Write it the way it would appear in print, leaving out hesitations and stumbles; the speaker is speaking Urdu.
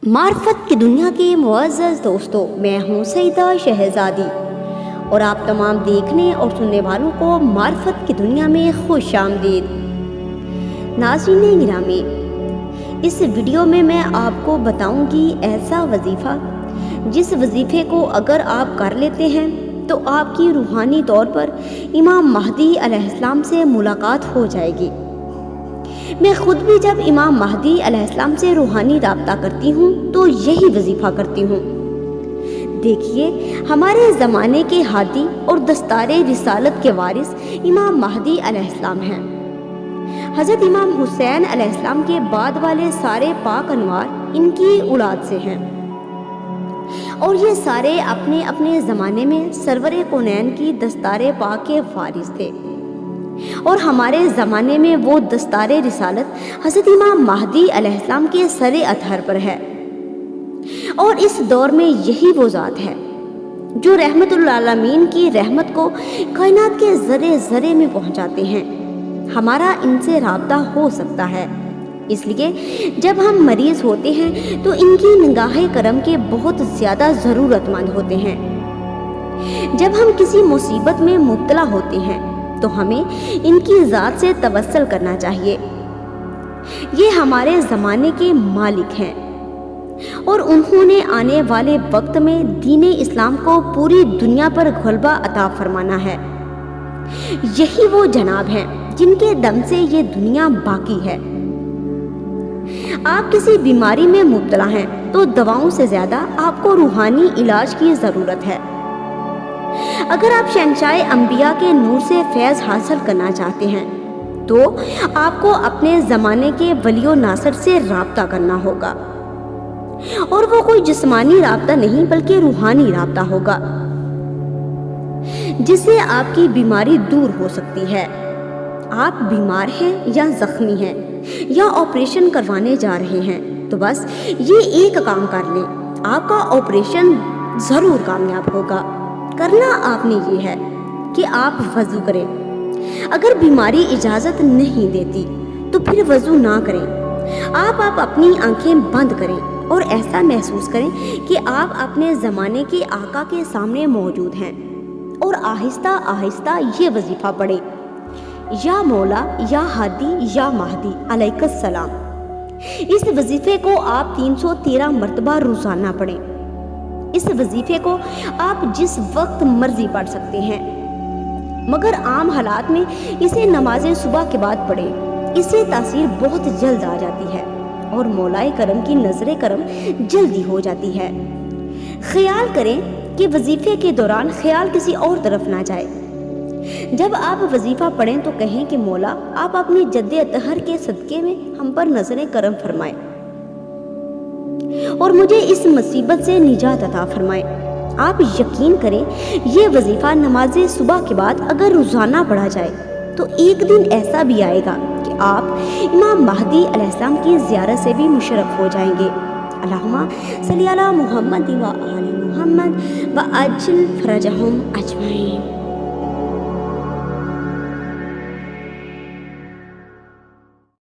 معرفت کی دنیا کے معزز دوستوں، میں ہوں سیدہ شہزادی اور آپ تمام دیکھنے اور سننے والوں کو معرفت کی دنیا میں خوش آمدید۔ ناظرین گرامی، اس ویڈیو میں آپ کو بتاؤں گی ایسا وظیفہ جس وظیفے کو اگر آپ کر لیتے ہیں تو آپ کی روحانی طور پر امام مہدی علیہ السلام سے ملاقات ہو جائے گی۔ میں خود بھی جب امام مہدی علیہ السلام سے روحانی رابطہ کرتی ہوں تو یہی وظیفہ کرتی ہوں۔ دیکھیے، ہمارے زمانے کے ہادی اور دستار رسالت کے وارث امام مہدی علیہ السلام ہیں۔ حضرت امام حسین علیہ السلام کے بعد والے سارے پاک انوار ان کی اولاد سے ہیں، اور یہ سارے اپنے اپنے زمانے میں سرور کونین کی دستار پاک کے وارث تھے، اور ہمارے زمانے میں وہ دستار رسالت حضرت امام مہدی علیہ السلام کے سر اطہر پر ہے، اور اس دور میں یہی وہ ذات ہے جو رحمت للعالمین کی رحمت کو کائنات کے ذرے ذرے میں پہنچاتے ہیں۔ ہمارا ان سے رابطہ ہو سکتا ہے، اس لیے جب ہم مریض ہوتے ہیں تو ان کی نگاہ کرم کے بہت زیادہ ضرورت مند ہوتے ہیں۔ جب ہم کسی مصیبت میں مبتلا ہوتے ہیں تو ہمیں ان کی ذات سے توسل کرنا چاہیے۔ یہ ہمارے زمانے کے مالک ہیں، اور انہوں نے آنے والے وقت میں دین اسلام کو پوری دنیا پر غلبہ عطا فرمانا ہے۔ یہی وہ جناب ہیں جن کے دم سے یہ دنیا باقی ہے۔ آپ کسی بیماری میں مبتلا ہیں تو دواؤں سے زیادہ آپ کو روحانی علاج کی ضرورت ہے۔ اگر آپ شہنشاہ انبیاء کے نور سے فیض حاصل کرنا چاہتے ہیں تو آپ کو اپنے زمانے کے ولی و ناصر سے رابطہ کرنا ہوگا، اور وہ کوئی جسمانی رابطہ نہیں بلکہ روحانی رابطہ ہوگا، جس سے آپ کی بیماری دور ہو سکتی ہے۔ آپ بیمار ہیں یا زخمی ہیں یا آپریشن کروانے جا رہے ہیں تو بس یہ ایک کام کر لیں، آپ کا آپریشن ضرور کامیاب ہوگا۔ کرنا آپ نے یہ ہے کہ آپ وضو کریں۔ اگر بیماری اجازت نہیں دیتی تو پھر وضو نہ کریں۔ آپ اپنی آنکھیں بند کریں اور ایسا محسوس کریں کہ آپ اپنے زمانے کے آقا کے سامنے موجود ہیں، اور آہستہ آہستہ یہ وظیفہ پڑھیں: یا مولا یا ہادی یا مہدی علیک السلام۔ اس وظیفے کو آپ 313 مرتبہ روزانہ پڑھیں۔ اس وظیفے کو آپ جس وقت مرضی پڑھ سکتے ہیں، مگر عام حالات میں اسے نماز صبح کے بعد پڑھیں۔ اس سے تاثیر بہت جلد آ جاتی ہے اور مولا کرم کی نظر کرم جلدی ہو جاتی ہے۔ خیال کریں کہ وظیفے کے دوران خیال کسی اور طرف نہ جائے۔ جب آپ وظیفہ پڑھیں تو کہیں کہ مولا، آپ اپنی جد اطہر کے صدقے میں ہم پر نظر کرم فرمائیں اور مجھے اس مصیبت سے نجات عطا فرمائیں۔ آپ یقین کریں، یہ وظیفہ نماز صبح کے بعد اگر روزانہ پڑھا جائے تو ایک دن ایسا بھی آئے گا کہ آپ امام مہدی علیہ السلام کی زیارت سے بھی مشرف ہو جائیں گے۔ اللہم صلی علی محمد و آل محمد و عجل فرجہم اجمعین۔